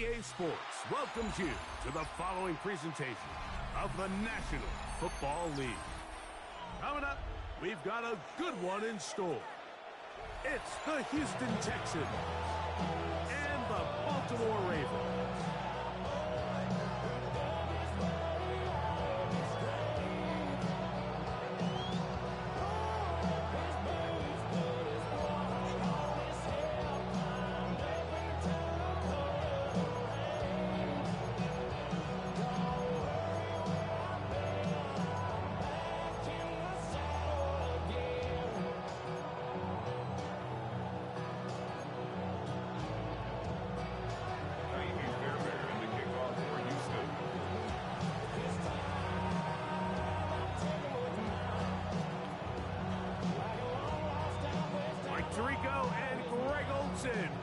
EA Sports welcomes you to the following presentation of the National Football League. Coming up, we've got a good one in store. It's the Houston Texans and the Baltimore Ravens.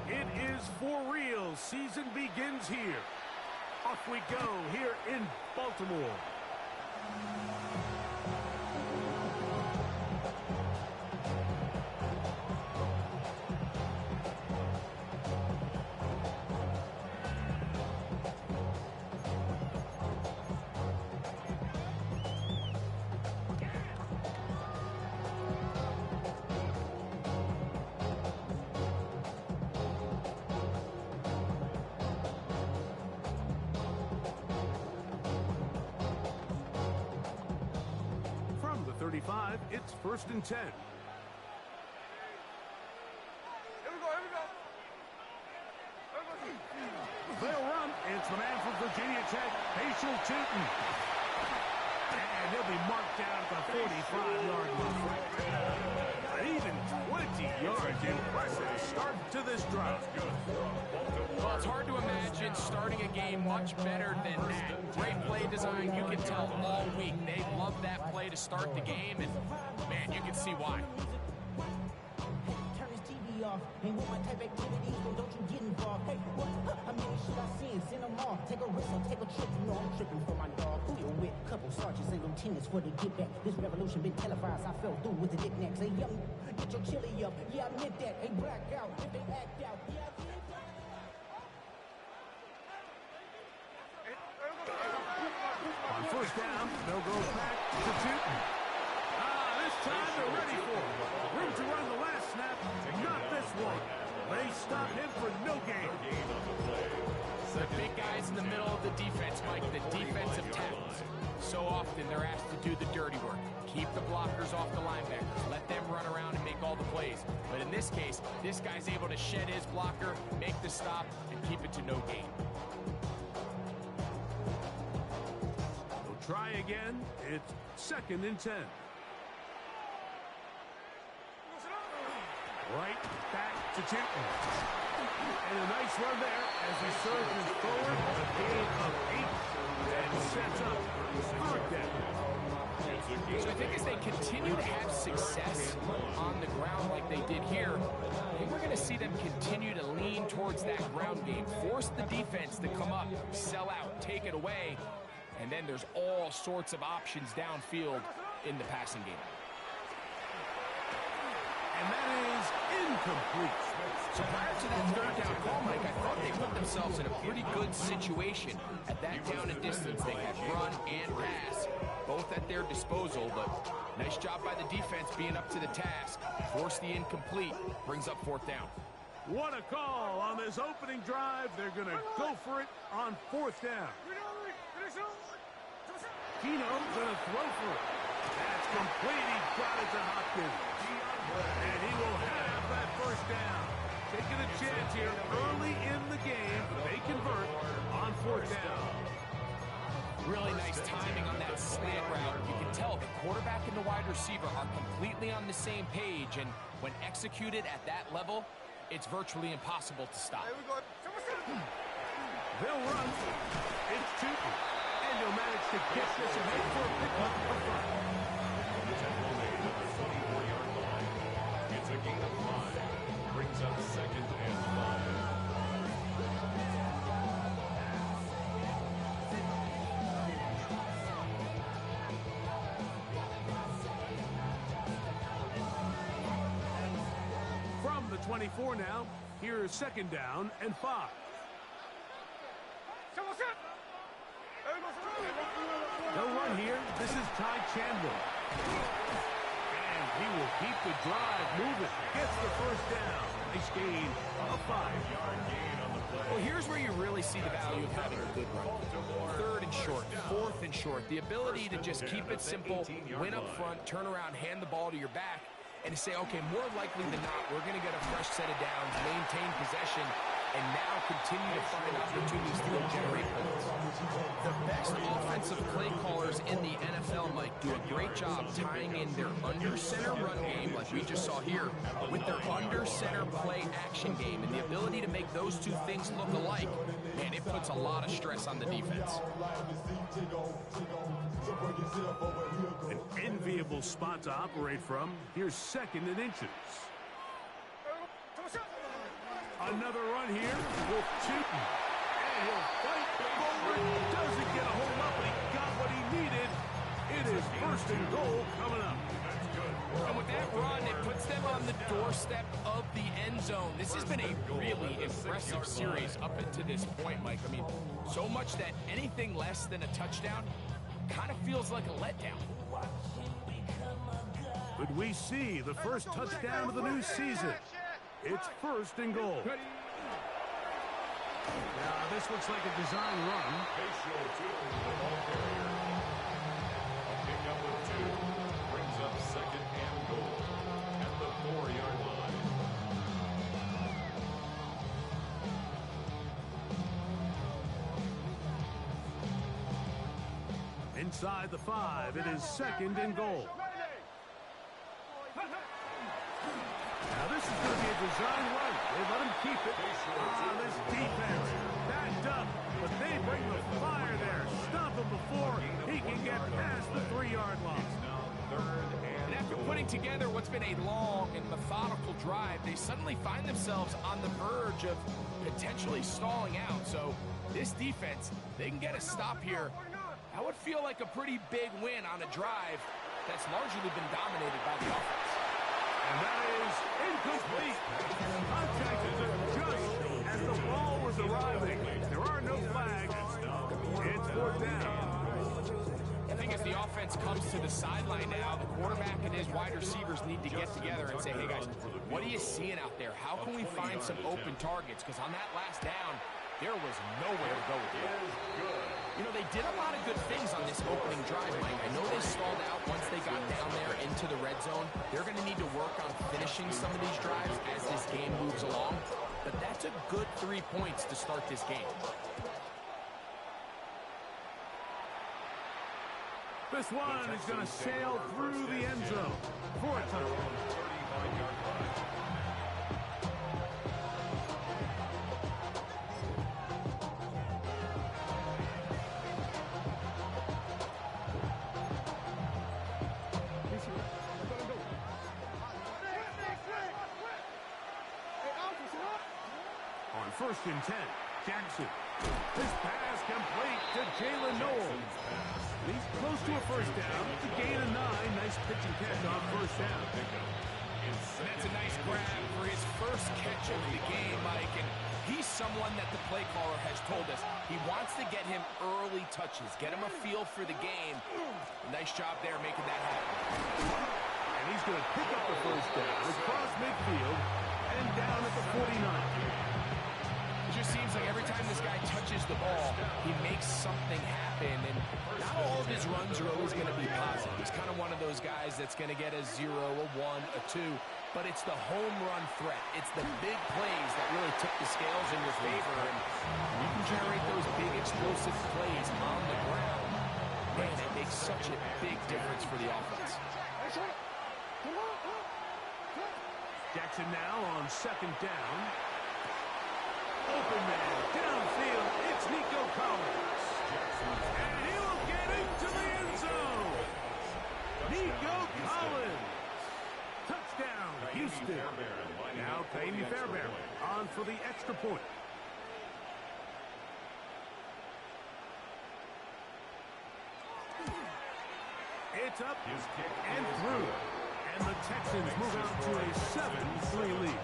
It is for real. Season begins here. Off we go here in Baltimore. From the 35, it's 1st and 10. Here we go. They'll run. It's the man from Virginia Tech, Facial Tootin. And he'll be marked down at the 45-yard line. Even 20 yards. Impressive start to this drive. Well, it's hard to imagine starting a game much better than that. Great play design. You can tell all week they love that play to start the game, and, man, you can see why. Turn this TV off. Ain't with my type activities, but don't you get involved. Hey, what? How many should I see and send them off? Take a risk or take a trip. You know I'm tripping for my dog. Who you with? Couple sergeants and lieutenants for the get back. This revolution been televised. I fell through with the knickknacks. Hey, young, get your chili up. Yeah, I admit that. Hey, black out. If they act out. Yeah, I did that. On 1st down, they'll go back to Tootin. This time they're ready for it. Room to run the last snap. Not this one. They stop him for no gain. The big guys in the middle of the defense, Mike, the defensive tackles. So often they're asked to do the dirty work. Keep the blockers off the linebackers. Let them run around and make all the plays. But in this case, this guy's able to shed his blocker, make the stop, and keep it to no gain. They'll try again. It's 2nd and 10. Right back to Tootin. And a nice run there as he surges forward a gain of 8 and sets up 3rd down. So I think as they continue to have success on the ground like they did here, I think we're going to see them continue to lean towards that ground game, force the defense to come up, sell out, take it away, and then there's all sorts of options downfield in the passing game. And that is incomplete. So prior to that 3rd down call, Mike, I thought they put themselves in a pretty good situation at that down and distance. They had run and pass, both at their disposal, but nice job by the defense being up to the task. Force the incomplete, brings up 4th down. What a call on this opening drive. They're going to go for it on 4th down. Keno going to throw for it. That's complete. He got it to Hopkins. And he will have that 1st down. Taking a chance here early in the game. They convert on 4th down. Really nice timing on that slant route. You can tell the quarterback and the wide receiver are completely on the same page, and when executed at that level, it's virtually impossible to stop. They'll run. It's Tootin. And he'll manage to get this ahead for a pickup of 5. It's a gain of 5. Brings up 2nd and 5. From the 24 now, here's 2nd down and 5. No run here. This is Ty Chandler. And he will keep the drive moving. Gets the first down. Nice gain of 5-yard gain on the play. Well, here's where you really see the value of having a good run. 3rd and short, 4th and short. The ability to just keep it simple, win up front, turn around, hand the ball to your back, and to say, okay, more likely than not, we're going to get a fresh set of downs, maintain possession, and now continue to find opportunities to generate points. The best offensive play callers in the NFL, Mike, do a great job tying in their under-center run game, like we just saw here, with their under-center play action game. And the ability to make those two things look alike, man, it puts a lot of stress on the defense. An enviable spot to operate from. Here's 2nd and inches. Another run here with 2. And he'll fight forward. Doesn't get a hold up, but he got what he needed. It is 1st and goal coming up. And with that run, it puts them on the doorstep of the end zone. This has been a really impressive series up until this point, Mike. I mean, so much that anything less than a touchdown kind of feels like a letdown. Could we see the first touchdown of the new season? It's 1st and goal. Now, this looks like a design run. Pick up with 2. Brings up 2nd and goal at the 4-yard line. Inside the 5, it is 2nd and goal. Now this is going to be a design run. They let him keep it. This defense backed up, but they bring the fire there. Stop him before he can get past the 3-yard line. And after putting together what's been a long and methodical drive, they suddenly find themselves on the verge of potentially stalling out. So this defense, they can get a stop here. That would feel like a pretty big win on a drive that's largely been dominated by the offense. And that is incomplete. Contact is just as the ball was arriving. There are no flags. It's 4th down. I think as the offense comes to the sideline now, the quarterback and his wide receivers need to get together and say, hey, guys, what are you seeing out there? How can we find some open targets? Because on that last down, there was nowhere to go with it. You know, they did a lot of good things on this opening drive, Mike. I know they stalled out once they got down there into the red zone. They're going to need to work on finishing some of these drives as this game moves along. But that's a good 3 points to start this game. This one is going to sail through the end zone for a touchdown. 35-yard line. On 1st and 10, Jackson. This pass complete to Jalen Noel. He's close to a first down. It's a gain of 9. Nice pitch and catch on 1st down. And that's a nice grab for his first catch of the game, Mike. And he's someone that the play caller has told us he wants to get him early touches, get him a feel for the game. Nice job there making that happen. And he's going to pick up the first down across midfield and down at the 49. It just seems like every time this guy touches the ball, he makes something happen. And not all of his runs are always going to be positive. He's kind of one of those guys that's going to get a 0, a 1, a 2. But it's the home run threat. It's the big plays that really tip the scales in your favor. And you can generate those big explosive plays on the ground. Man, it makes such a big difference for the offense. Jackson now on 2nd down. Open man, downfield, it's Nico Collins. And he'll get into the end zone. Nico Collins. Touchdown, Houston. Now Peyton Fairbairn on for the extra point. It's up and through. And the Texans move out to a 7-3 lead.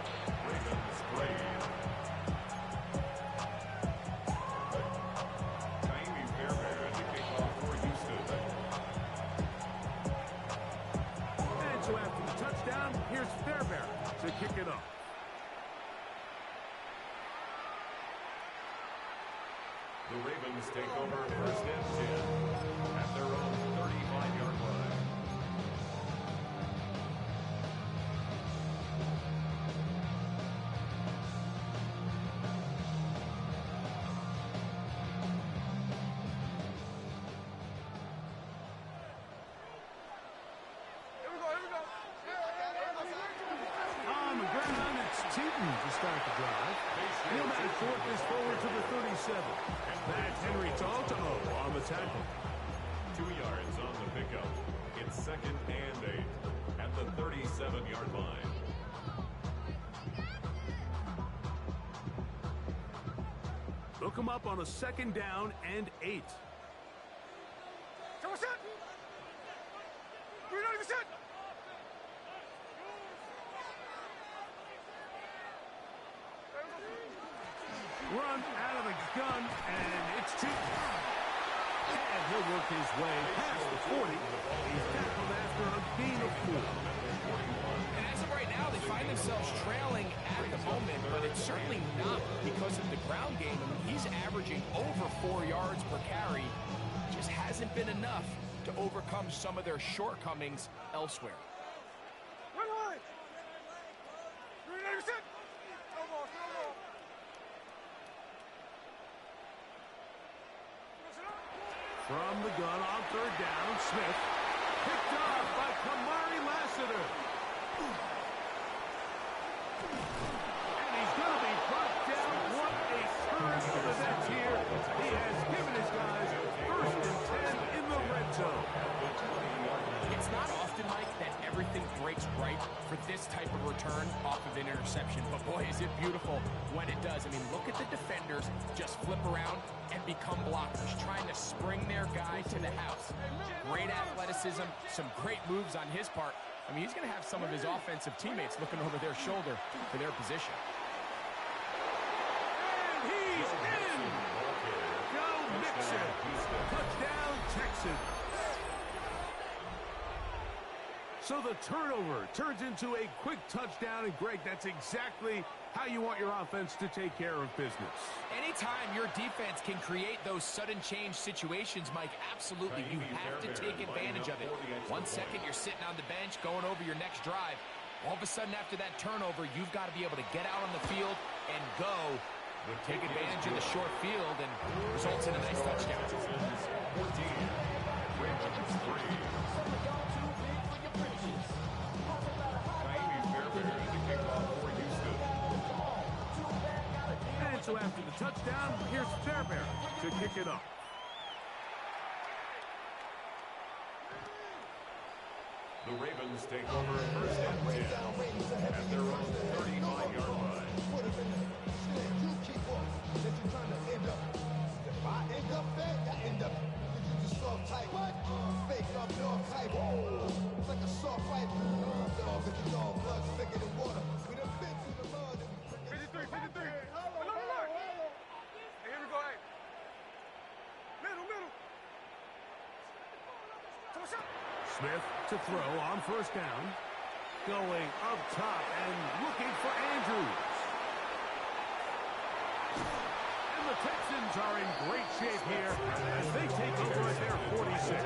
The Ravens take over first and 10 at their own 35-yard line. On the ground, it's Teton to start the drive. He'll now fork this forward to the 37. That's Henry Talto on the tackle. 2 yards on the pickup. It's second and 8 at the 37-yard line. Look him up on a second down and 8. Run out of the gun, and it's Teton. And he'll work his way past the 40. He's tackled after a gain of 4. And as of right now, they find themselves trailing at the moment, but it's certainly not because of the ground game. I mean, he's averaging over 4 yards per carry. Just hasn't been enough to overcome some of their shortcomings elsewhere. From the gun on third down, Smith. Picked off by Kamari Lassiter. And he's going to be brought down. What a turn to the net here. He has given his guys first and 10 in the red zone. It's not often, Mike, that everything breaks right for this type of return off of an interception. But boy, is it beautiful when it does. I mean, look at the defenders just flip around and become blockers, trying to spring their guy to the house. Great athleticism, some great moves on his part. I mean, he's going to have some of his offensive teammates looking over their shoulder for their position. And he's in! Go Mixon! Touchdown, Texans! So the turnover turns into a quick touchdown, and Greg, that's exactly how you want your offense to take care of business. Anytime your defense can create those sudden change situations, Mike, absolutely, you have to take advantage of it. 1 second, you're sitting on the bench, going over your next drive. All of a sudden, after that turnover, you've got to be able to get out on the field and go. Take advantage of the short field, and results in a nice touchdown. 14, Ravens 3. And so after the touchdown, here's Fairbairn to kick it off. The Ravens take over first and 10 at their own 35-yard line. You keep up that you're trying to end up. If I end up there, I end up. You just soft type. What? Fake up dog type. It's like a soft fight. Dog, but you dog blood thicker than water. We done been through the mud. 53. Hey, here we go, hey. Middle. Smith to throw on first down. Going up top and looking for Andrews. And the Texans are in great shape here as they take over at their 46.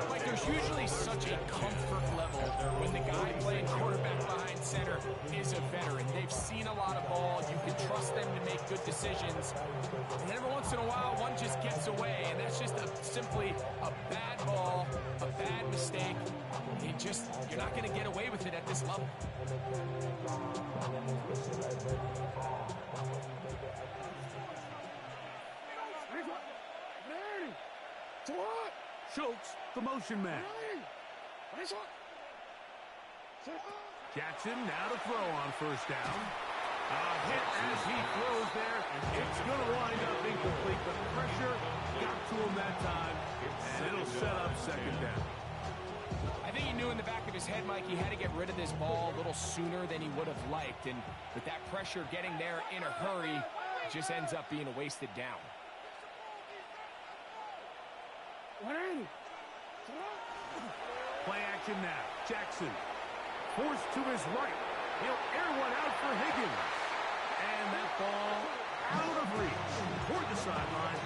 Like, there's usually such a comfort level when the guy playing quarterback behind center is a veteran. They've seen a lot of ball. You can trust them to make good decisions. And every once in a while, one just gets away, and that's just simply a bad ball, a bad mistake. You're not going to get away with it at this level. Schultz, the motion man. Jackson now to throw on first down. Hit as he throws there. It's going to wind up incomplete. The pressure got to him that time, and it'll set up second down. I think he knew in the back of his head, Mike, he had to get rid of this ball a little sooner than he would have liked. And with that pressure getting there in a hurry, it just ends up being a wasted down. Play action now. Jackson forced to his right. He'll air one out for Higgins. And that ball out of reach, toward the sideline.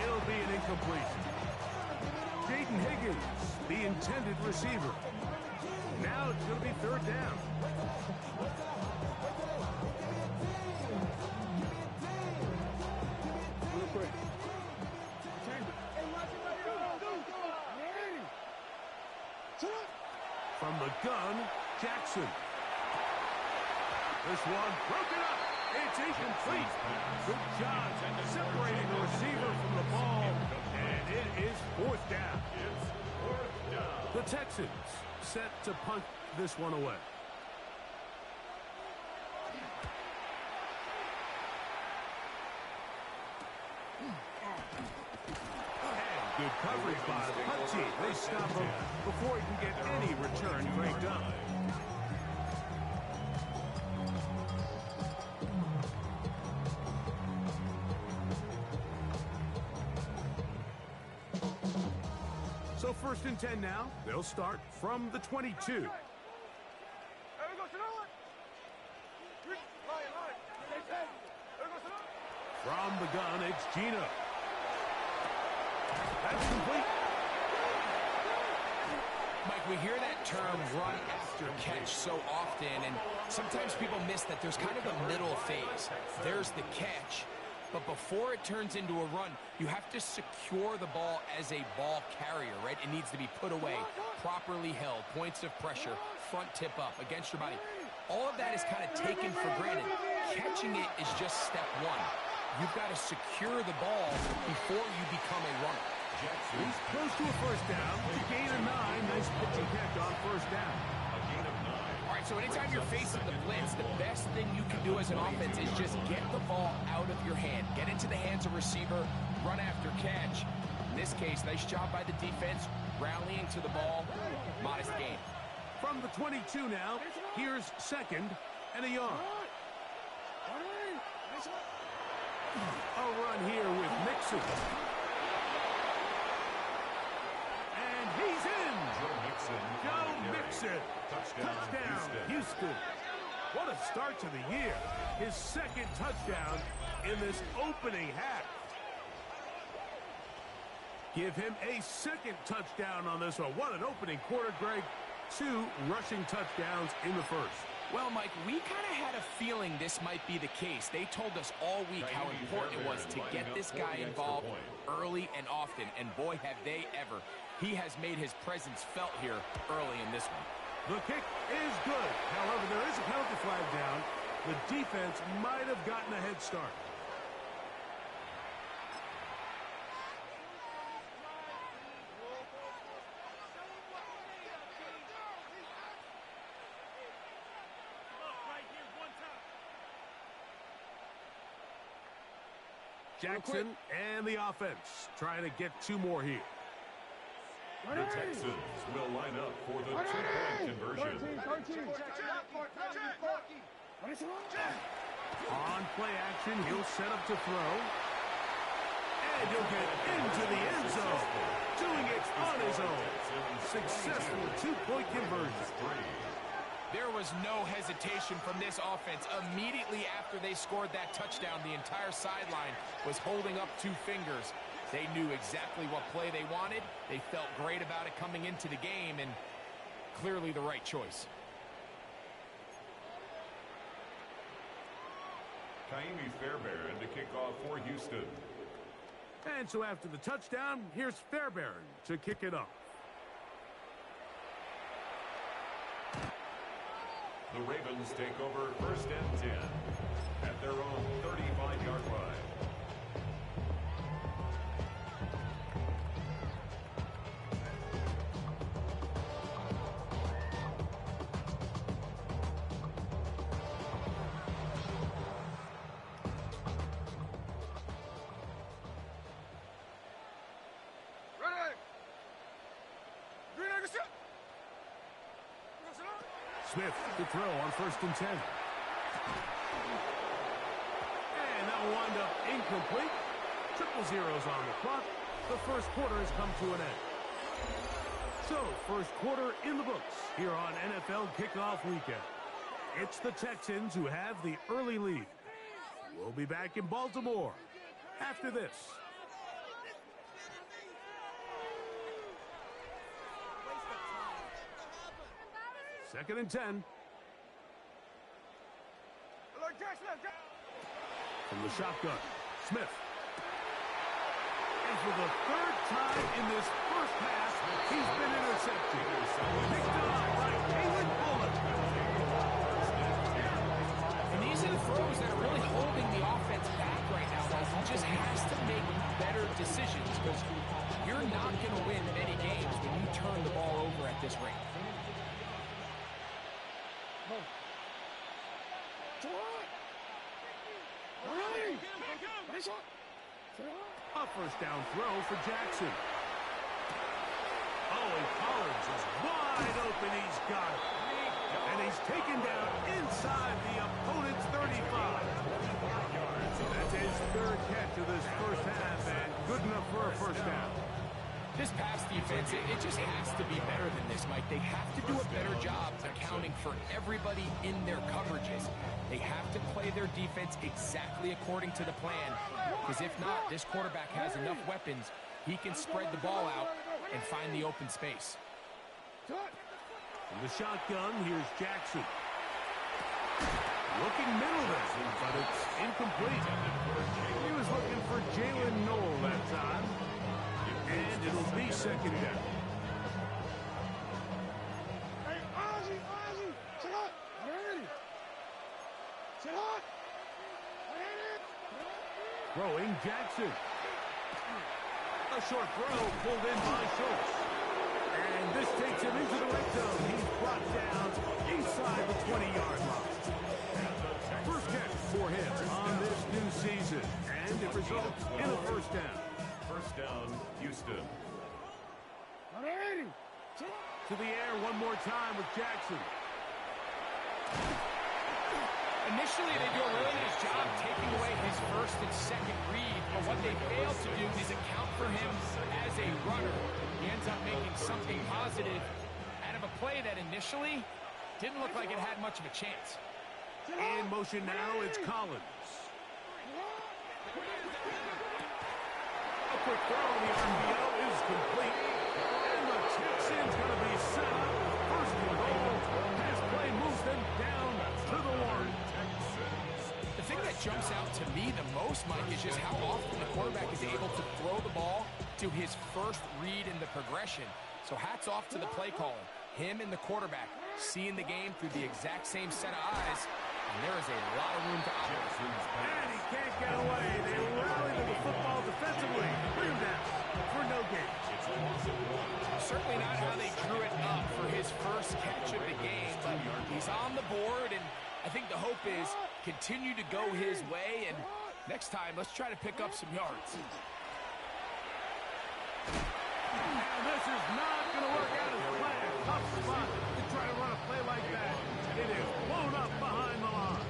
It'll be an incompletion. Jaden Higgins, the intended receiver. Now it's going to be third down. From the gun, Jackson. This one broken up. It's incomplete. Good job separating the receiver from the ball. And it is fourth down. It's fourth down. The Texans set to punt this one away. And good coverage by the punt team. They stop him before he can get any return cranked up. So first and 10 now. They'll start from the 22. From the gun, it's Gino. That's complete. Mike, we hear that term run after catch so often, and sometimes people miss that there's kind of a middle phase. There's the catch, but before it turns into a run, you have to secure the ball as a ball carrier, right? It needs to be put away, properly held, points of pressure, front tip up against your body. All of that is kind of taken for granted. Catching it is just step one. You've got to secure the ball before you become a runner. He's close to a first down. Gain of 9. Nice pitching catch on first down. A gain of 9. All right, so anytime you're facing the blitz, the best thing you can do as an offense is just get the ball out of your hand. Get into the hands of receiver, run after catch. In this case, nice job by the defense, rallying to the ball. Modest gain. From the 22 now, here's second and a yard. A run here with Mixon. And he's in. Joe Mixon. Touchdown, Houston. What a start to the year. His second touchdown in this opening half. Give him a second touchdown on this one. What an opening quarter, Greg. 2 rushing touchdowns in the first. Well, Mike, we kind of had a feeling this might be the case. They told us all week how important it was to get this guy involved early and often, and boy, have they ever. He has made his presence felt here early in this one. The kick is good. However, there is a penalty flag down. The defense might have gotten a head start. Jackson and the offense trying to get 2 more here. The Texans will line up for the 2-point conversion. On play action, he'll set up to throw. And he'll get into the end zone. Doing it on his own. Successful 2-point conversion. There was no hesitation from this offense. Immediately after they scored that touchdown, the entire sideline was holding up 2 fingers. They knew exactly what play they wanted. They felt great about it coming into the game, and clearly the right choice. Kaimi Fairbairn to kick off for Houston. And so after the touchdown, here's Fairbairn to kick it off. The Ravens take over first and 10 at their own 35-yard line. Smith to throw on first and 10. And that will wind up incomplete. 0-0 on the clock. The first quarter has come to an end. So, first quarter in the books here on NFL Kickoff Weekend. It's the Texans who have the early lead. We'll be back in Baltimore after this. Second and 10. From the shotgun, Smith. And for the third time in this first half, he's been intercepted. Picked off by Caleb Bullock. And these are the throws that are really holding the offense back right now. He just has to make better decisions because you're not going to win many games when you turn the ball over at this rate. A first down throw for Jackson. Oh, and Collins is wide open. He's got it. And he's taken down inside the opponent's 35. That's his third catch of this first half, and good enough for a first down. This pass defense, it just has to be better than this, Mike. They have to do a better job accounting for everybody in their coverages. They have to play their defense exactly according to the plan, because if not, this quarterback has enough weapons. He can spread the ball out and find the open space. From the shotgun, here's Jackson. Looking middle there, but it's incomplete. He was looking for Jalen Noel that time. And it'll be second down. Hey, Ozzy, sit up. Ready. Sit up. Throwing Jackson. A short throw pulled in by Schultz. And this takes him into the red zone. He's brought down inside the 20-yard line. First catch for him on this new season. And it results in a first down. First down, Houston. To the air one more time with Jackson. Initially, they do a really nice job taking away his first and second read, but what they fail to do is account for him as a runner. He ends up making something positive out of a play that initially didn't look like it had much of a chance. In motion now, it's Collins. A quick throw on the RPO is complete. And the Texans going to be set up. First and goal. Pass play moves them down to the one. The thing that jumps out to me the most, Mike, is just how often the quarterback is able to throw the ball to his first read in the progression. So hats off to the play caller. Him and the quarterback seeing the game through the exact same set of eyes. And there is a lot of room to operate. And he can't get away. They rally to the football defensively. Bring him down for no gain. Certainly not how they drew it up for his first catch of the game, but he's on the board, and I think the hope is continue to go his way, and next time, let's try to pick up some yards. And this is not going to work out as planned. Tough spot to try to run a play like that. It is blown up behind the line.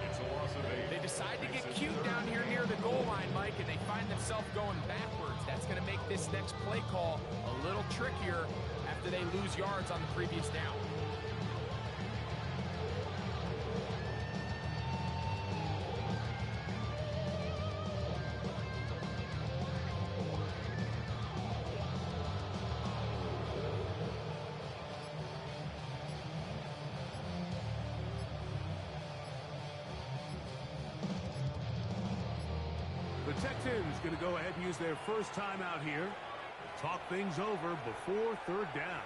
It's a loss of 8. They decide to get cute down here near the goal line, Mike, and they find themselves going backwards. That's going to make this next play call a little trickier after they lose yards on the previous down. The Texans going to go ahead and use their first time out here. Talk things over before third down.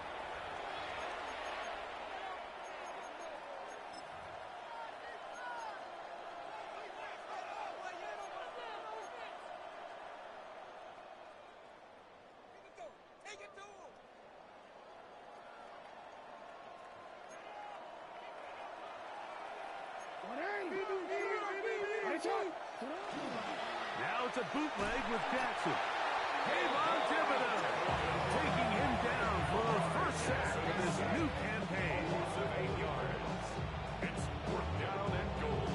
Now it's a bootleg with Jackson. Kayvon Thibodeau taking him down for a first sack in this new campaign. Loss of 8 yards. It's 4th down and goal.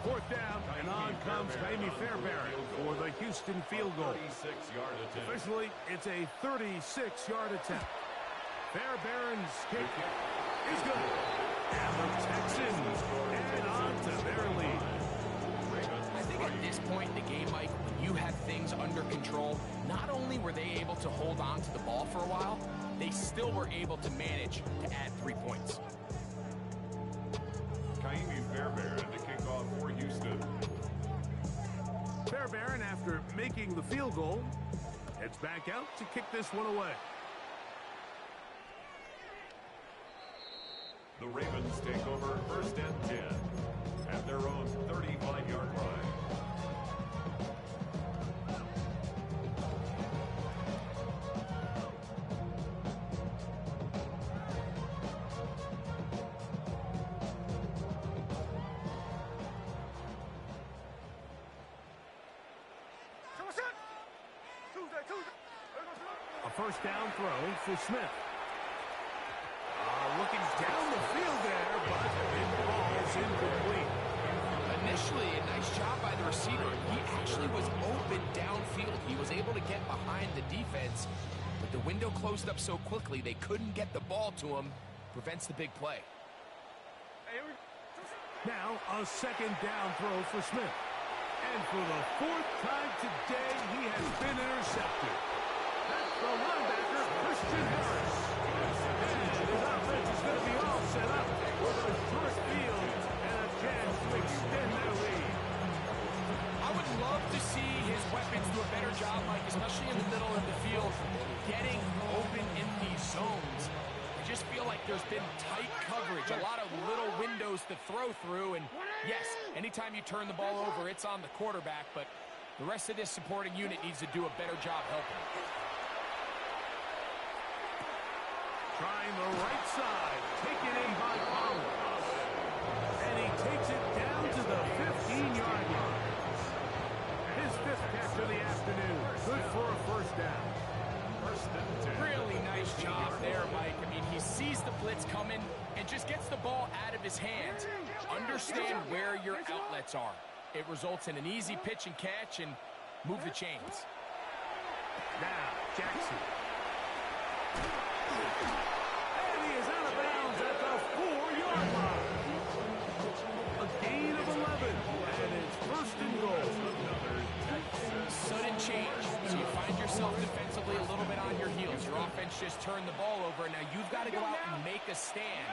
Fourth down and on comes Jamie Fairbairn for the Houston field goal. 36-yard attempt. Officially, it's a 36-yard attempt. Fairbairn's kick is good. And the Texans add on to their lead. I think at this point in the game, Mike, when you have things under control, not only were they able to hold on to the ball for a while, they still were able to manage to add 3 points. Jamie Fairbairn to kick off for Houston. Fairbairn, after making the field goal, heads back out to kick this one away. The Ravens take over 1st and 10 at their own 35-yard line. A first down throw for Smith. Looking down the field there, but it falls incomplete. Initially, a nice job by the receiver. He actually was open downfield. He was able to get behind the defense, but the window closed up so quickly they couldn't get the ball to him. Prevents the big play. Now, a second down throw for Smith. And for the 4th time today, he has been intercepted. That's the linebacker, Christian Harris. And his offense is going to be all set up with a short field and a chance to extend their lead. I would love to see his weapons do a better job, Mike, especially in the middle of the field, getting open in these zones. I just feel like there's been tight coverage, a lot of little windows to throw through, and yes, anytime you turn the ball over, it's on the quarterback, but the rest of this supporting unit needs to do a better job helping. Trying the right side, taken in by Pollard. And he takes it down to the 15-yard line. His 5th catch of the afternoon. Good for a first down. Really nice job there, Mike. I mean, he sees the blitz coming and just gets the ball out of his hands. Understand where your outlets are. It results in an easy pitch and catch and move the chains. Now, Jackson. And he is out of bounds at the 4-yard line. A gain of 11, and it's 1st and goal. Sudden change. So you find yourself defensively a little bit on your heels. Your offense just turned the ball over. Now you've got to go out and make a stand.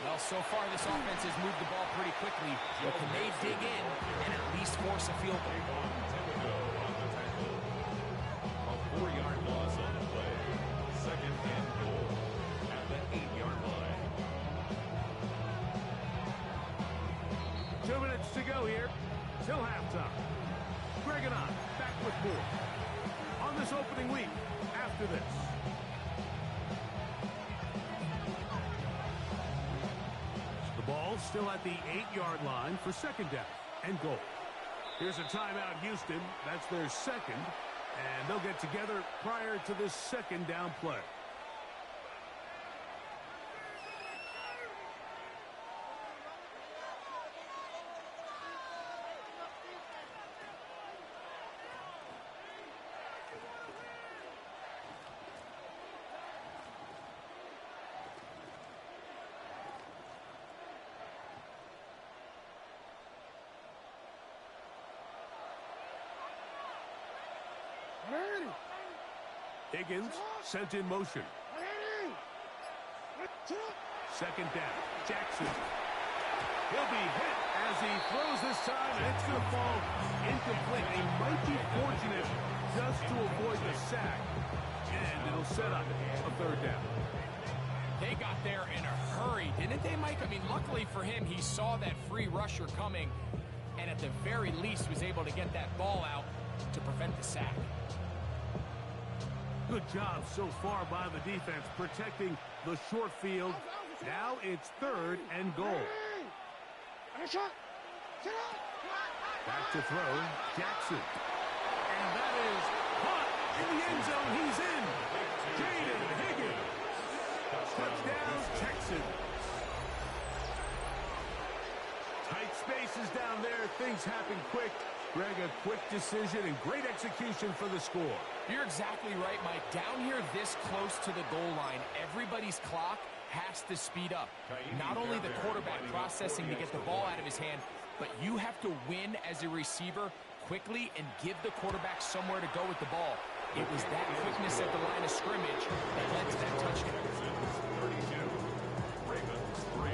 Well, so far this offense has moved the ball pretty quickly. But can they dig in and at least force a field goal? A 4-yard loss on the play. 2nd and goal at the 8-yard line. 2 minutes to go here till halftime. Greg and I back with more on this opening week after this. The ball still at the 8-yard line for 2nd down and goal. Here's a timeout, Houston. That's their 2nd, and they'll get together prior to this 2nd down play. Higgins sent in motion. 2nd down. Jackson. He'll be hit as he throws this time, and it's going to fall incomplete. He might be fortunate just to avoid the sack, and it'll set up a 3rd down. They got there in a hurry, didn't they, Mike? I mean, luckily for him, he saw that free rusher coming, and at the very least was able to get that ball out to prevent the sack. Good job so far by the defense protecting the short field. Now it's 3rd and goal. Back to throw, Jackson. And that is caught in the end zone. He's in. Jaden Higgins. Touchdown, Texans. Tight spaces down there. Things happen quick. Greg, a quick decision and great execution for the score. You're exactly right, Mike. Down here this close to the goal line, everybody's clock has to speed up. Not only the quarterback processing to get the ball out of his hand, but you have to win as a receiver quickly and give the quarterback somewhere to go with the ball. It was that quickness at the line of scrimmage that led to that touchdown. 32, Ravens 3.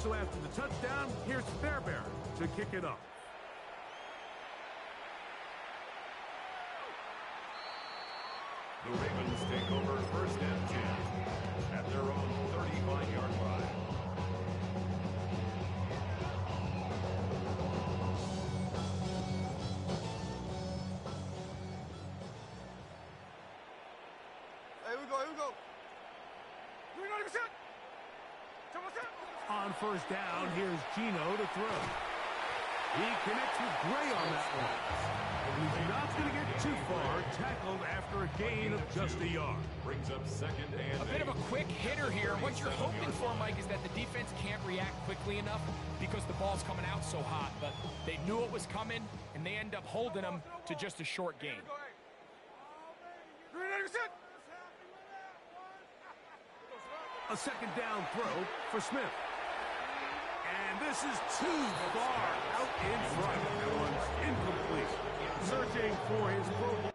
So after the touchdown, here's Fairbairn to kick it off. The Ravens take over 1st and 10 at their own 35-yard line. Here we go. On 1st down, here's Gino to throw. He connects with Gray on that one. He's not going to get too far, tackled after a gain of just a yard. Brings up 2nd and A bit of a quick hitter here. What you're hoping for, Mike, is that the defense can't react quickly enough because the ball's coming out so hot. But they knew it was coming, and they end up holding them to just a short gain. A 2nd down throw for Smith. And this is too far out in front. That one's incomplete. Searching for his Pro Bowl.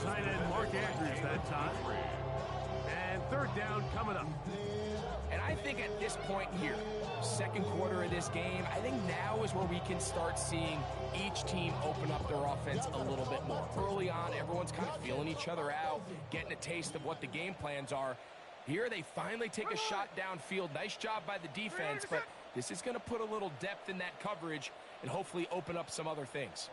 Tight end Mark Andrews that time. And 3rd down coming up. And I think at this point here, 2nd quarter of this game, I think now is where we can start seeing each team open up their offense a little bit more. Early on, everyone's kind of feeling each other out, getting a taste of what the game plans are. Here they finally take a shot downfield. Nice job by the defense, but this is going to put a little depth in that coverage and hopefully open up some other things.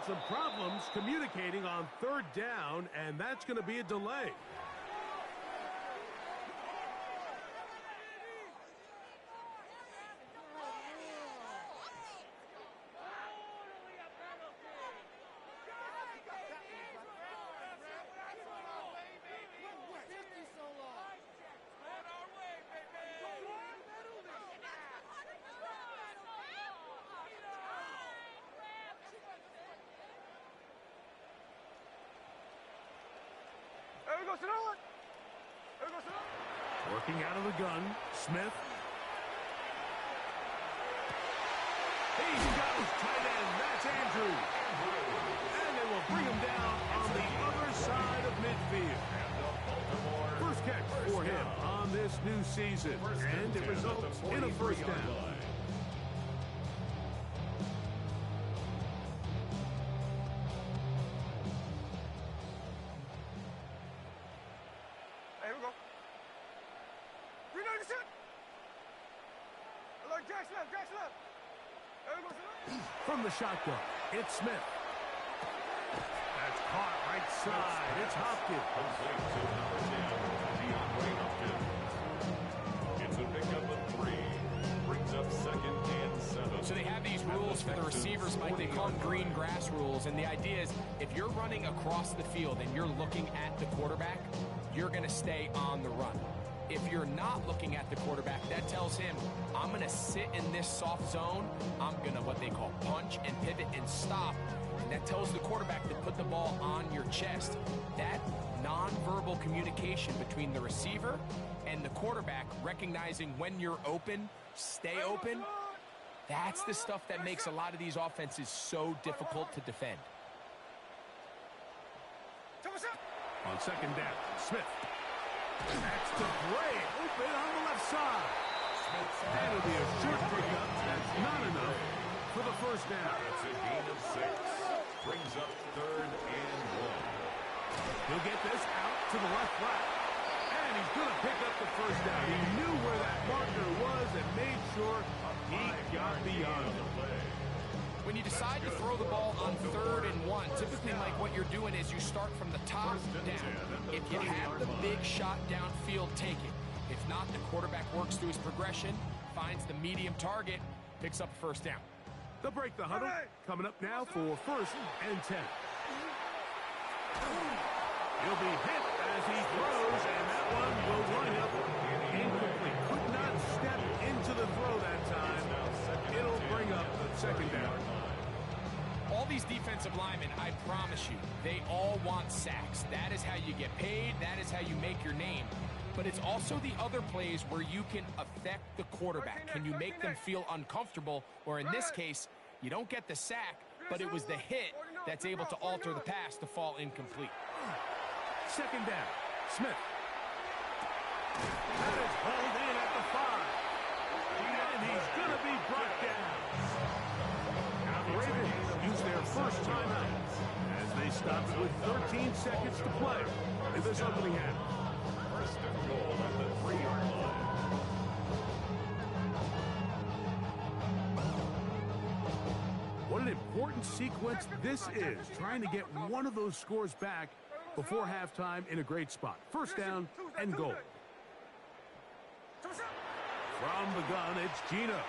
Some problems communicating on 3rd down, and that's going to be a delay. Working out of the gun, Smith. He's got his tight end, that's Andrews. And they will bring him down on the other side of midfield. First catch for him on this new season, and it results in a 1st down. From the shotgun, it's Smith. That's caught right side. It's Hopkins. It's a pickup of 3. Brings up 2nd and 7. So they have these rules for the receivers, Mike. They call them green grass rules. And the idea is if you're running across the field and you're looking at the quarterback, you're going to stay on the run. If you're not looking at the quarterback, that tells him, I'm going to sit in this soft zone. I'm going to what they call punch and pivot and stop. And that tells the quarterback to put the ball on your chest. That nonverbal communication between the receiver and the quarterback, recognizing when you're open, stay open, that's the stuff that makes a lot of these offenses so difficult to defend. On second down, Smith. That's to Bray, open on the left side. That'll be a short pickup. That's not enough for the first down. It's a gain of 6. Brings up 3rd and 1. He'll get this out to the left flat. And he's going to pick up the first down. He knew where that marker was and made sure he got beyond it. When you decide to throw the ball on 3rd and 1, typically, Mike, what you're doing is you start from the top down. If you have the big shot downfield, take it. If not, the quarterback works through his progression, finds the medium target, picks up a first down. They'll break the huddle. Coming up now for 1st and 10. He'll be hit as he throws, and that one will wind up incomplete. Could not step into the throw that time. It'll bring up second down. All these defensive linemen, I promise you, they all want sacks. That is how you get paid. That is how you make your name. But it's also the other plays where you can affect the quarterback. Can you make them feel uncomfortable? Or in this case, you don't get the sack, but it was the hit that's able to alter the pass to fall incomplete. Second down, Smith. That is hauled in at the 5. And he's going to be brought down. Now the Ravens use their first timeout as they stop it with 13 seconds to play in this opening half. 1st and goal at the 3-yard line. What an important sequence this is, trying to get one of those scores back before halftime in a great spot. First down and goal. From the gun, it's Gino.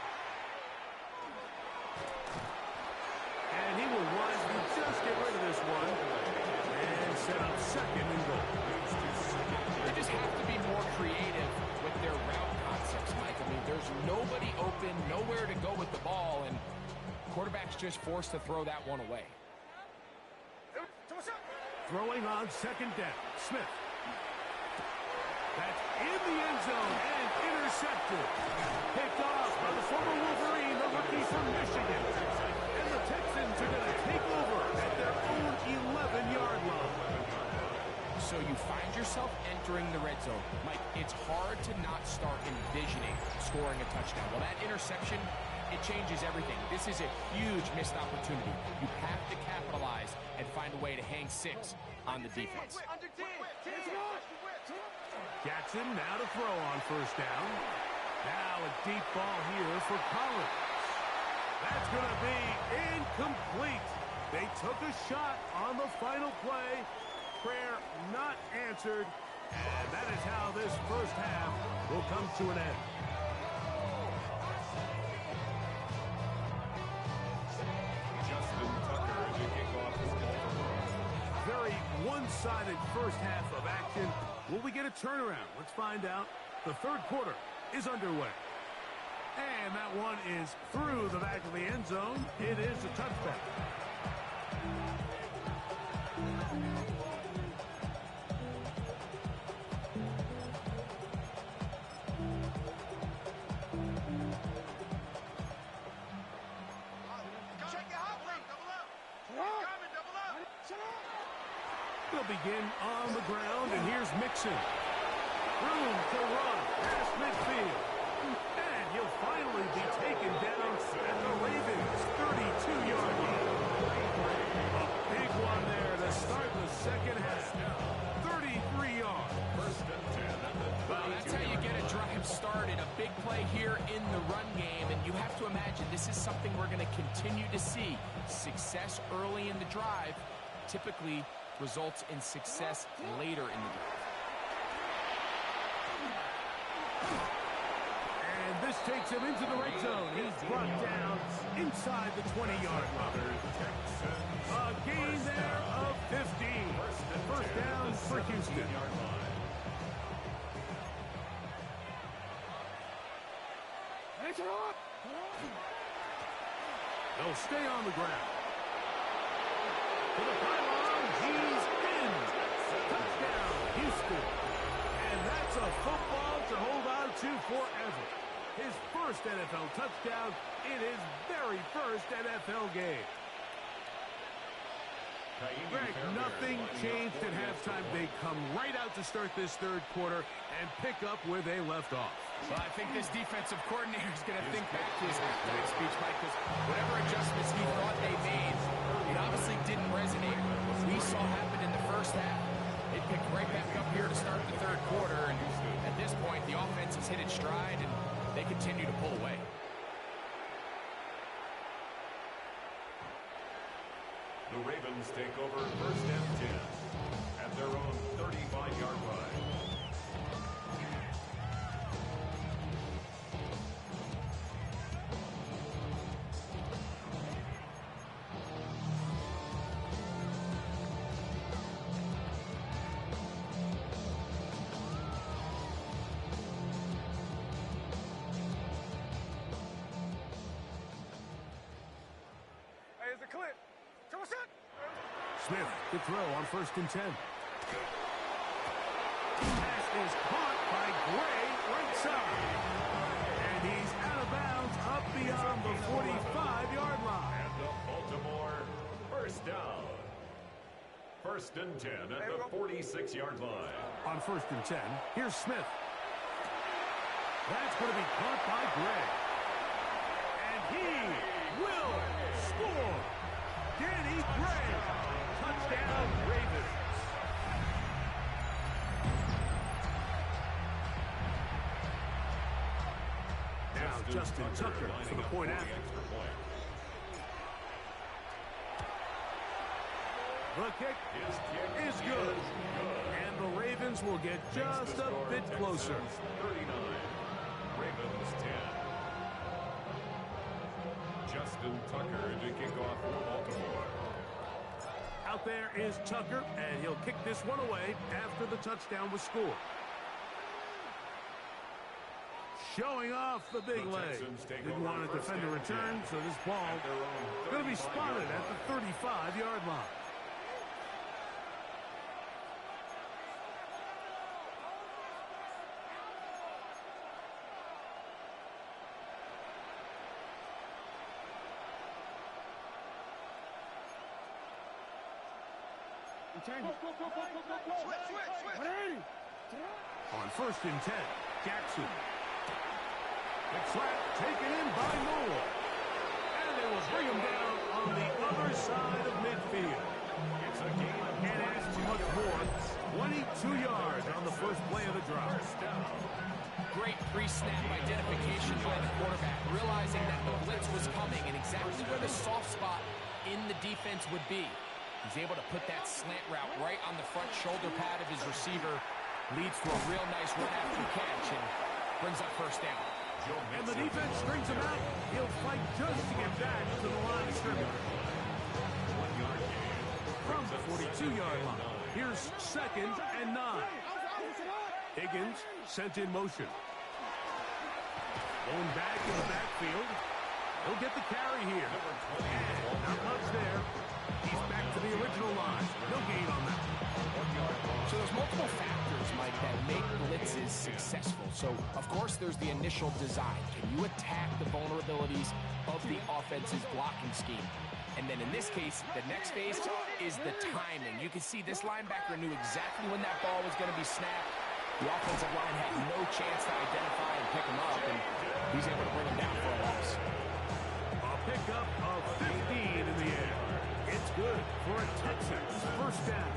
And he will wisely just get rid of this one and set up second and goal. They just have to be more creative with their route concepts, Mike. I mean, there's nobody open, nowhere to go with the ball, and quarterback's just forced to throw that one away. Throwing on second down, Smith. That's in the end zone and intercepted. Picked off by the former Wolverine, the rookie from Michigan. And the Texans are going to take over at their own 11-yard line. So you find yourself entering the red zone. Mike, it's hard to not start envisioning scoring a touchdown. Well, that interception, it changes everything. This is a huge missed opportunity. You have to capitalize and find a way to hang 6 on the defense. Jackson now to throw on first down. Now a deep ball here for Collins. That's going to be incomplete. They took a shot on the final play. Prayer not answered. And that is how this first half will come to an end. Justin Tucker to kick off his ball. Very one-sided first half of action. Will we get a turnaround? Let's find out. The third quarter is underway. And that one is through the back of the end zone. It is a touchback. They'll begin on the ground, and here's Mixon. Room to run past midfield. And he'll finally be taken down at the Ravens' 32-yard line. A big one there to start the second half. 33 yards. 1st and 10. Well, that's how you get a drive started. A big play here in the run game, and you have to imagine this is something we're going to continue to see. Success early in the drive typically results in success later in the drive. And this takes him into the red zone. He's brought down inside the 20-yard line. A gain there of 15. First down for Houston. He'll stay on the ground. To the pylon, he's in. Touchdown, Houston. And that's a football to hold on to forever. His first NFL touchdown in his very first NFL game. Greg, nothing changed at halftime. They come right out to start this third quarter and pick up where they left off. Well, I think this defensive coordinator is going to think back to his halftime speech, Mike, because whatever adjustments he thought they made, it obviously didn't resonate. What we saw happen in the first half, it picked right back up here to start the third quarter, and at this point, the offense has hit its stride, and they continue to pull away. The Ravens take over first and 10 at their own 35-yard line. Hey, it's a clip. Come on, shot. Smith to throw on first and 10. Pass is caught by Gray right side. And he's out of bounds up beyond the 45-yard line. And the Baltimore first down. First and 10 at the 46-yard line. On first and 10, here's Smith. That's going to be caught by Gray. And he will score. Danny Gray. Touchdown, Ravens. Now Justin Tucker for the point after. The kick is good. And the Ravens will get just a bit closer. 39, Ravens 10. Justin Tucker to kick off for Baltimore. Out there is Tucker, and he'll kick this one away after the touchdown was scored. Showing off the big leg. Didn't want to defend a return, so this ball is going to be spotted at the 35-yard line. On first and 10, Jackson. The trap taken in by Noel. And they will bring him down on the other side of midfield. It's a game and asks much more. 22 yards on the first play of the drive. Great pre-snap identification by the quarterback, realizing that the blitz was coming and exactly where the soft spot in the defense would be. He's able to put that slant route right on the front shoulder pad of his receiver. Leads to a real nice run after catch and brings up first down. And the defense strings him out. He'll fight just to get back to the line of scrimmage. 1 yard gain. From the 42-yard line, here's second and 9. Higgins sent in motion. Going back in the backfield. He'll get the carry here. And not much there. He's back to the original line. No gain on that. So there's multiple factors, Mike, that make blitzes successful. So, of course, there's the initial design. Can you attack the vulnerabilities of the offense's blocking scheme? And then in this case, the next phase is the timing. You can see this linebacker knew exactly when that ball was going to be snapped. The offensive line had no chance to identify and pick him up, and he's able to bring him down for a loss. A pickup of 15 in the air. It's good for a Texans first down.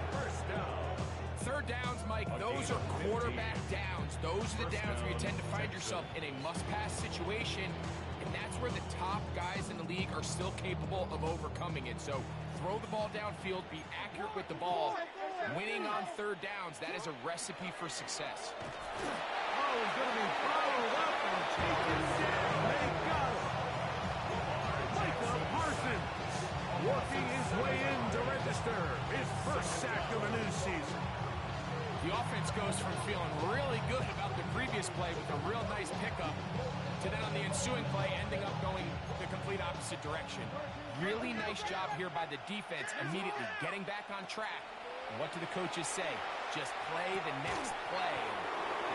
Third downs, Mike, those are quarterback downs. Those are the downs where you tend to find yourself in a must-pass situation, and that's where the top guys in the league are still capable of overcoming it. So throw the ball downfield, be accurate with the ball. Winning on third downs, that is a recipe for success. Oh, he's going to be followed up and taken down. They got him. Micah Parsons working his way in to register his first sack of the new season. The offense goes from feeling really good about the previous play with a real nice pickup to then on the ensuing play ending up going the complete opposite direction. Really nice job here by the defense immediately getting back on track. And what do the coaches say? Just play the next play.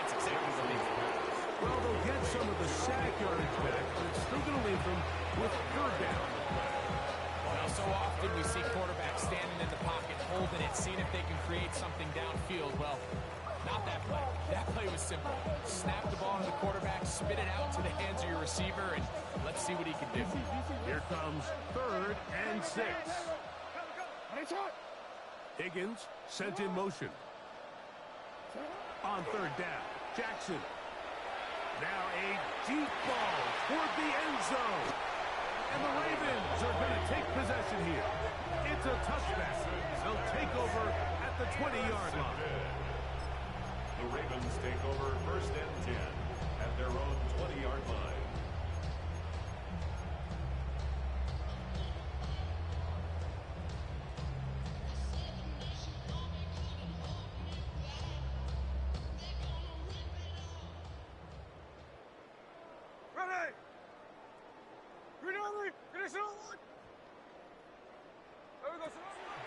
That's exactly what they do. Well, they'll get some of the sack yardage back, but it's still going to leave them with third down. Well, so often we see quarterbacks standing in the pocket, holding it, seeing if they can create something downfield. Well, not that play. That play was simple. Snap the ball to the quarterback, spit it out to the hands of your receiver, and let's see what he can do. Here comes 3rd and 6. Higgins sent in motion. On 3rd down, Jackson. Now a deep ball toward the end zone. And the Ravens are going to take possession here. It's a touchback. They'll take over at the 20-yard line. The Ravens take over 1st and 10 at their own 20-yard line.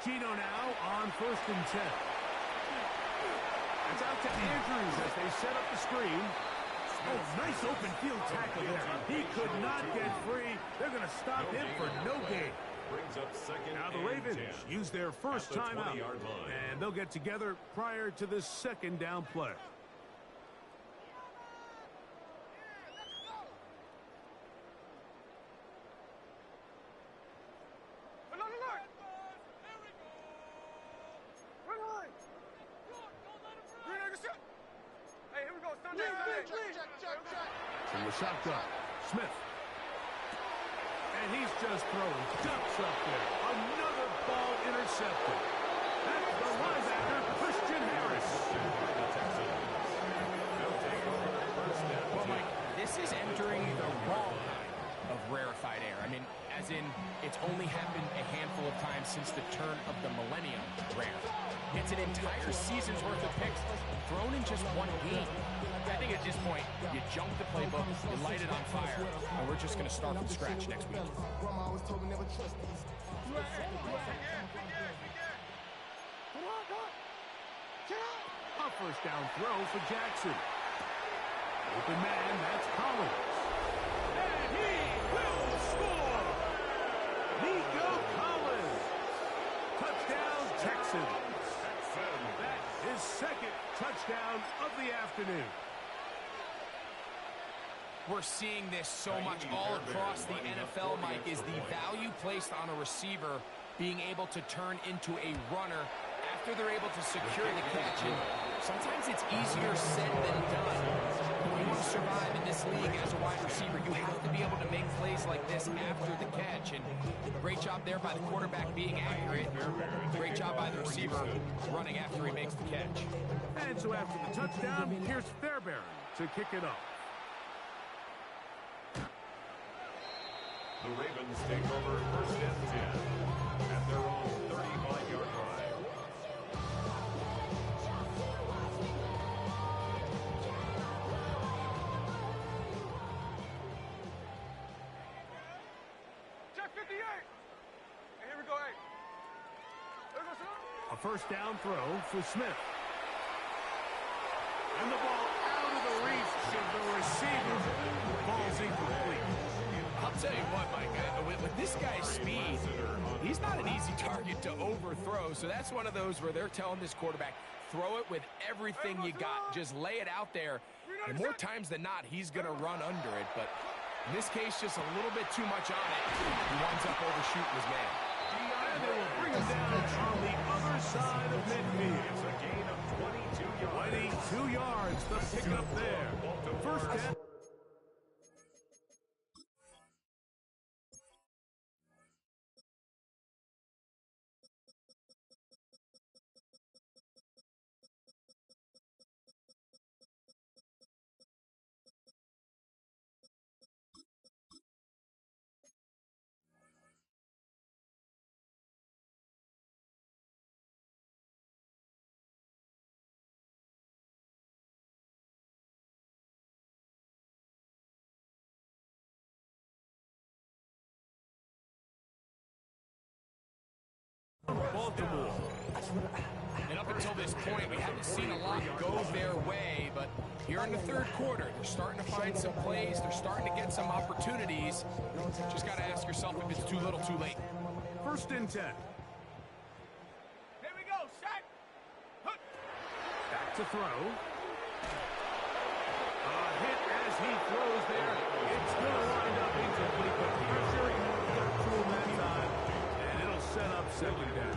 Gino now on 1st and 10. It's out to Andrews as they set up the screen. Oh, nice open field tackle there. He could not get free. They're going to stop him for no gain. Brings up 2nd Now the and Ravens 10 use their first at the timeout, 20-yard line. and they'll get together prior to this 2nd down play. From the shotgun, Smith. And he's just throwing ducks up there. Another ball intercepted. That's the linebacker, Christian Harris. Well, Mike, this is entering the wrong kind of rarefied air. I mean, as in, it's only happened a handful of times since the turn of the millennium rare. It's an entire season's worth of picks thrown in just one game. I think at this point, you junk the playbook, you light it on fire, and we're just going to start from scratch next week. A first down throw for Jackson. Open man, that's Collins. And he will score! Nico Collins. Touchdown, Texans. That is 2nd touchdown of the afternoon. We're seeing this so much all across the NFL, Mike, is the value placed on a receiver being able to turn into a runner after they're able to secure the catch. And sometimes it's easier said than done. When you want to survive in this league as a wide receiver, you have to be able to make plays like this after the catch. And great job there by the quarterback being accurate. Great job by the receiver running after he makes the catch. And so after the touchdown, here's Fairbairn to kick it off. The Ravens take over 1st and 10 at their own 35-yard line. Check 58. And here we go, hey. There we go, son. A first down throw for Smith. And the ball out of the reach of the receiver. Ball's incomplete. I'll tell you what, Mike, with this guy's speed, he's not an easy target to overthrow. So that's one of those where they're telling this quarterback, throw it with everything you got. Just lay it out there. And more times than not, he's going to run under it. But in this case, just a little bit too much on it. He winds up overshooting his man. And they will bring him down on the other side of midfield. It's a gain of 22 yards. 22 yards, the pickup there. First down. Baltimore. And up until this point, we haven't seen a lot go their way, but here in the third quarter, they're starting to find some plays. They're starting to get some opportunities. Just got to ask yourself if it's too little, too late. 1st and 10. Here we go, set. Back to throw. A hit as he throws there. It's going to wind up incomplete, but pressure got to him that time, and it'll set up 2nd down.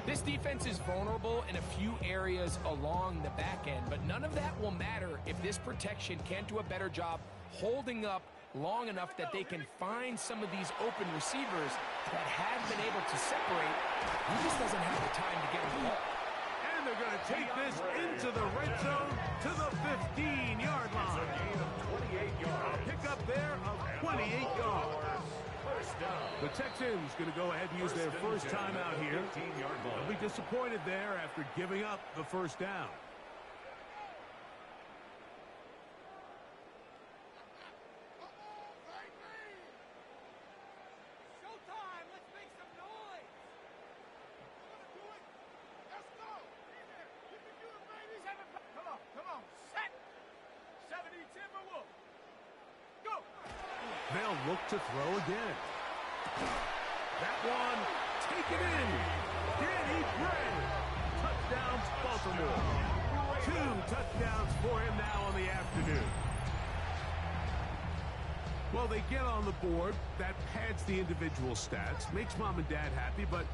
This defense is vulnerable in a few areas along the back end, but none of that will matter if this protection can't do a better job holding up long enough that they can find some of these open receivers that have been able to separate. He just doesn't have the time to get them the ball. And they're going to take this into the red zone to the 15-yard line. A pickup there of 28 yards. The Texans going to go ahead and use their first timeout here. They'll be disappointed there after giving up the 1st down. Showtime! Let's make some noise! Let's go! You can do it, baby! Come on! Set! 70 Timberwolves! Go! They'll look to throw again. That one, take it in. Danny Gray. Touchdowns, Baltimore. 2 touchdowns for him now on the afternoon. Well, they get on the board. That pads the individual stats. Makes mom and dad happy, but,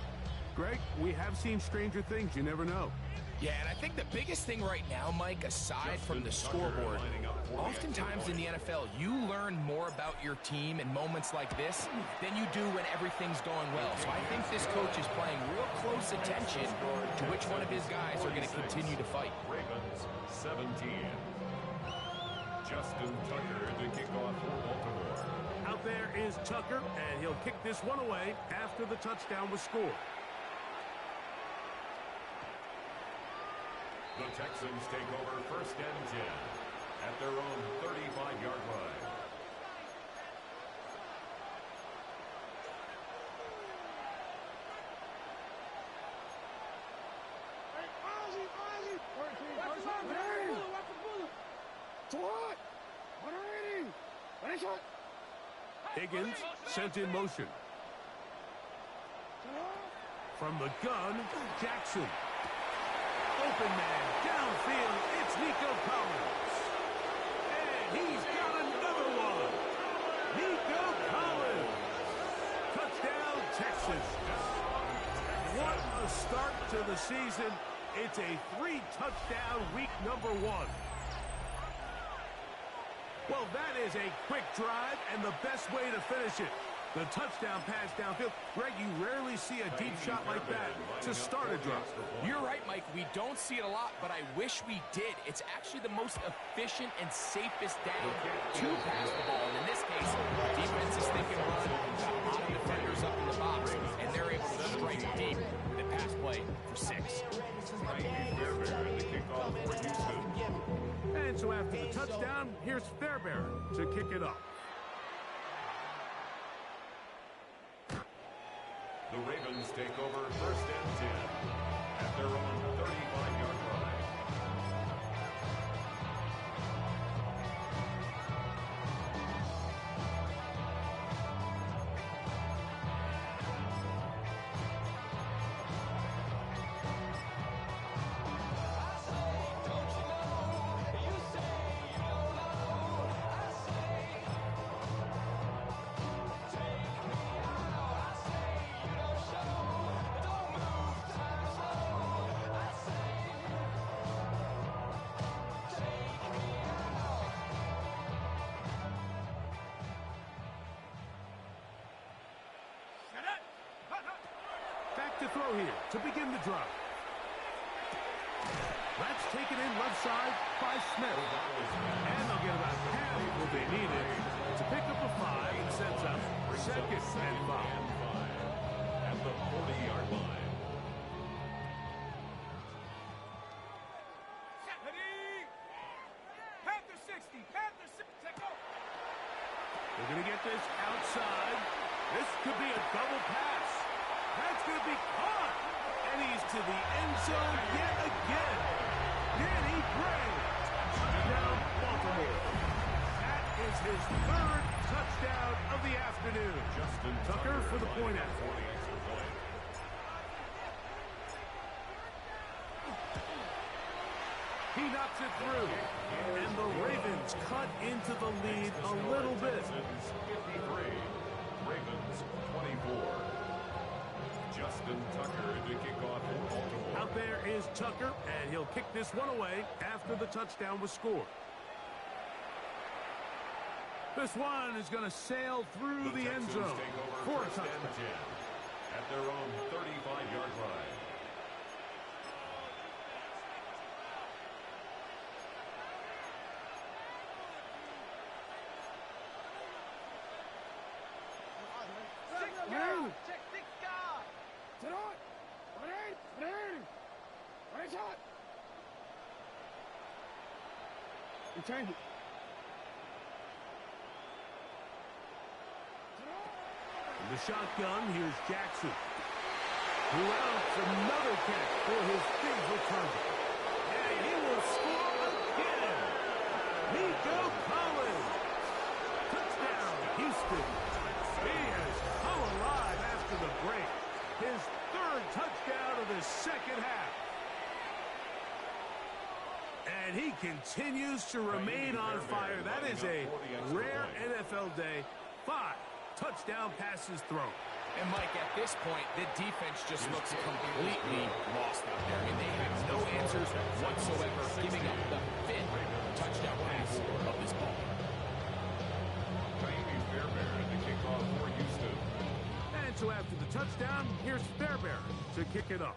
Greg, we have seen stranger things. You never know. Yeah, and I think the biggest thing right now, Mike, aside from the scoreboard, oftentimes in the NFL, you learn more about your team in moments like this than you do when everything's going well. So I think this coach is paying real close attention to which one of his guys are going to continue to fight. Ravens 17. Justin Tucker to kick off for Baltimore. Out there is Tucker, and he'll kick this one away after the touchdown was scored. The Texans take over 1st and 10 at their own 35-yard line. Higgins sent in motion. From the gun, Jackson. Open man, downfield, it's Nico Collins. And he's got another one. Nico Collins. Touchdown, Texas. What a start to the season. It's a 3-touchdown week number 1. Well, that is a quick drive and the best way to finish it. The touchdown pass downfield. Greg, you rarely see a deep shot like that to start a drive. You're right, Mike. We don't see it a lot, but I wish we did. It's actually the most efficient and safest down to pass the ball. And in this case, the defense is thinking run, got a lot of defenders up in the box, and they're able to strike deep with a pass play for 6. And so after the touchdown, here's Fairbairn to kick it off. The Ravens take over 1st and 10 at their own 35-yard line. To throw here to begin the drive. That's taken in left side by Smith. And they'll get about half what they needed to pick up a 5 and sets up 2nd and 5. At the 40-yard line. Panther 60! Panther 60! Take over! They're going to get this outside. This could be a double pass. That's going to be caught. And he's to the end zone yet again. Danny Gray. Touchdown, Baltimore. That is his third touchdown of the afternoon. Justin Tucker for the point out. for the extra point. He knocks it through. And the Ravens cut into the lead a little bit. Texans 53, Ravens 24. Justin Tucker to kick off for Baltimore. Out there is Tucker, and he'll kick this one away after the touchdown was scored. This one is going to sail through the end zone for a touchdown. At their own 35-yard line. Return it. In the shotgun, here's Jackson. Who else? Another catch for his favorite target. And he will score again. Nico Collins. Touchdown, Houston. He has come alive after the break. His third touchdown of the second half. And he continues to remain on fire. That is a rare NFL day. 5 touchdown passes thrown. And, Mike, at this point, the defense just looks completely lost out there. I mean, they have no answers whatsoever, giving up the 5th touchdown pass of this ball. Miami Fairbairn to kick off for Houston. And so after the touchdown, here's Fairbairn to kick it up.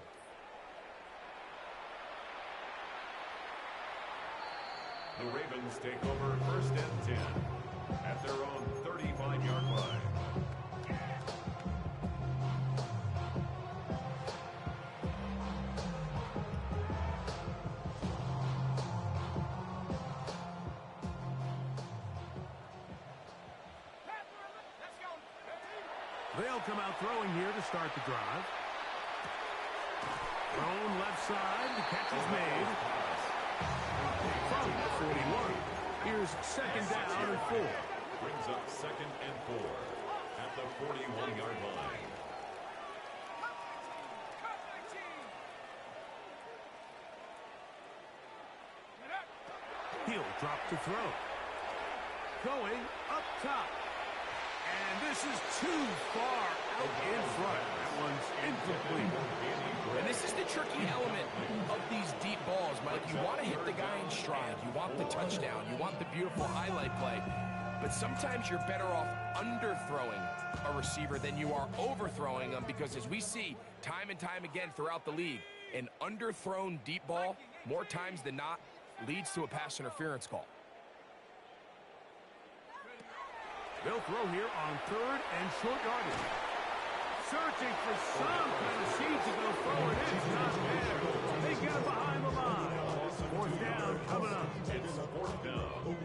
The Ravens take over 1st and 10 at their own 35-yard line. They'll come out throwing here to start the drive. Thrown left side. The catch is made. From the 41. Here's second down and 4. Brings up 2nd and 4 at the 41-yard line. He'll drop to throw. Going up top. And this is too far out in front. That one's incomplete. And this is the tricky element of these deep balls, Mike. You want to hit the guy in stride. You want the touchdown. You want the beautiful highlight play. But sometimes you're better off underthrowing a receiver than you are overthrowing them, because as we see time and time again throughout the league, an underthrown deep ball, more times than not, leads to a pass interference call. They'll throw here on 3rd and short yardage. Searching for some kind of seed to go forward. It's not there. They get it behind the line. 4th down coming up. It's 4th down.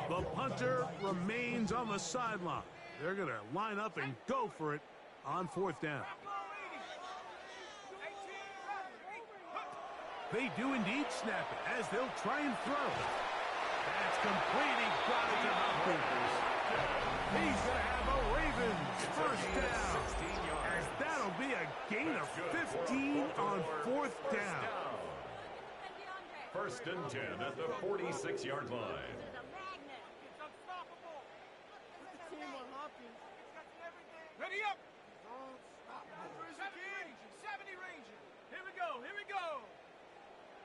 The punter remains on the sideline. They're going to line up and go for it on 4th down. They do indeed snap it as they'll try and throw. That's complete. He got it to Hopkins. He's going to have a Ravens first down. As that'll be a gain of 15 on 4th down. 1st and 10 at the 46-yard line. Ready up! 70 Ranger. Here we go, here we go.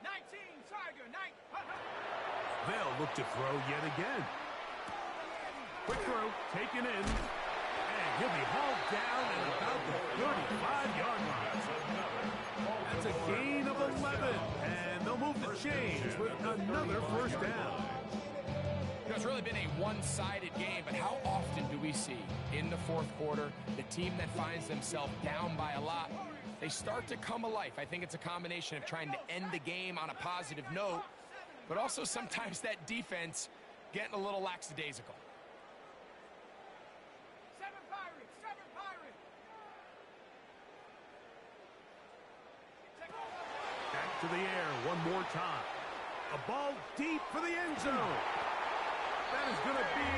19 Tiger, 9. They'll look to throw yet again. Quick throw, taken in. And he'll be hauled down at about the 35-yard line. That's a gain of 11. And they'll move the chains with another first down. It's really been a one-sided game, but how often do we see in the 4th quarter the team that finds themselves down by a lot, they start to come alive? I think it's a combination of trying to end the game on a positive note, but also sometimes that defense getting a little lackadaisical. to the air one more time. A ball deep for the end zone. That is going to be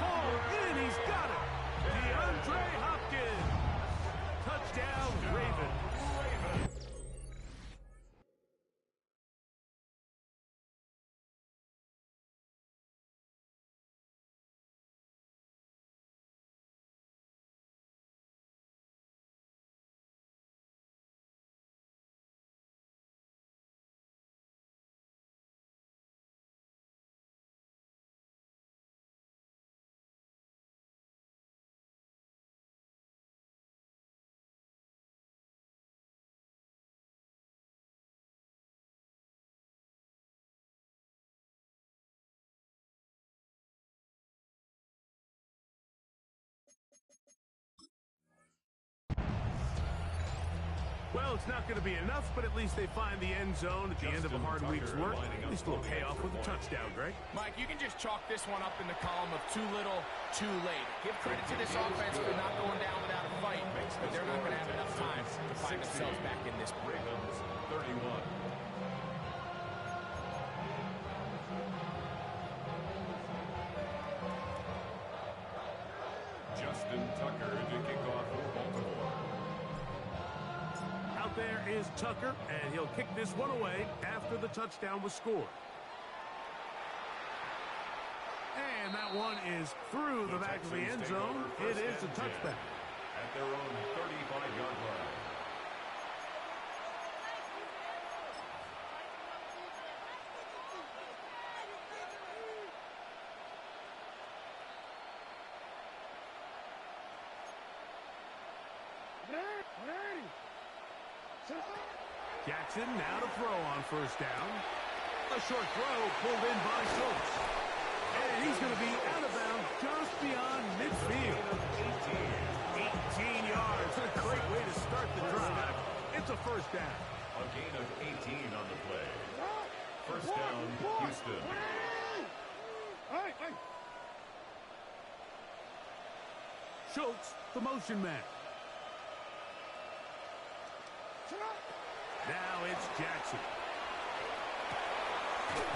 hauled in. He's got it. DeAndre Hopkins. Touchdown, Ravens. Well, it's not going to be enough, but at least they find the end zone at the end of a hard week's work. At least we'll pay off with a touchdown, Greg. Mike, you can just chalk this one up in the column of too little, too late. Give credit to this offense for not going down without a fight, but they're not going to have enough time to find themselves back in this game. Ravens 31. Justin Tucker to kick off for Baltimore. Out there is Tucker, and he'll kick this one away after the touchdown was scored. And that one is through the back of the end zone. It is a touchback. At their own 35-yard line. Jackson now to throw on first down. A short throw pulled in by Schultz. And he's going to be out of bounds just beyond midfield. 18 yards. A great way to start the drive. It's a first down. A gain of 18 on the play. First down, Houston. Schultz, the motion man. Now it's Jackson.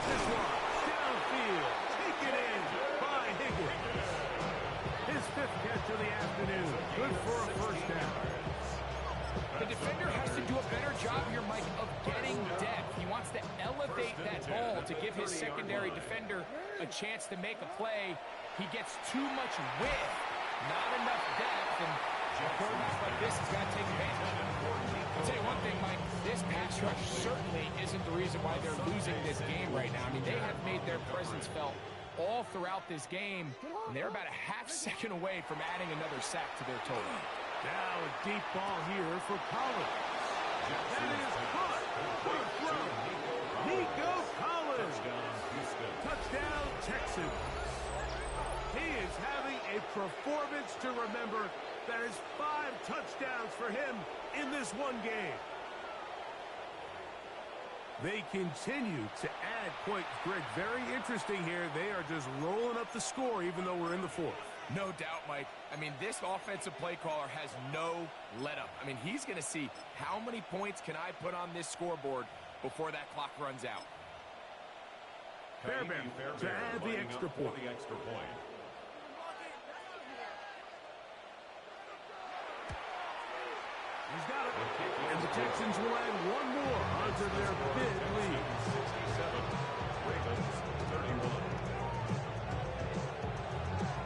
This one, downfield, taken in by Higgins. His fifth catch of the afternoon. Good for a first down. The defender has to do a better job here, Mike, of getting depth. He wants to elevate that ball to give his secondary defender a chance to make a play. He gets too much width, not enough depth, and a quarterback like this has got to take advantage. I'll tell you one thing, Mike, this pass rush certainly isn't the reason why they're losing this game right now. I mean, they have made their presence felt all throughout this game, and they're about a half second away from adding another sack to their total. Now a deep ball here for Collins. That is caught. Good throw. Nico Collins. Touchdown, Texans. He is having a performance to remember. That is 5 touchdowns for him in this one game. They continue to add points. Greg, very interesting here. They are just rolling up the score even though we're in the fourth. No doubt, Mike. I mean, this offensive play caller has no let-up. I mean, he's going to see how many points can I put on this scoreboard before that clock runs out. Fairbairn to add the extra point. He's got it. And the Texans will add one more onto their big lead. 67, Ravens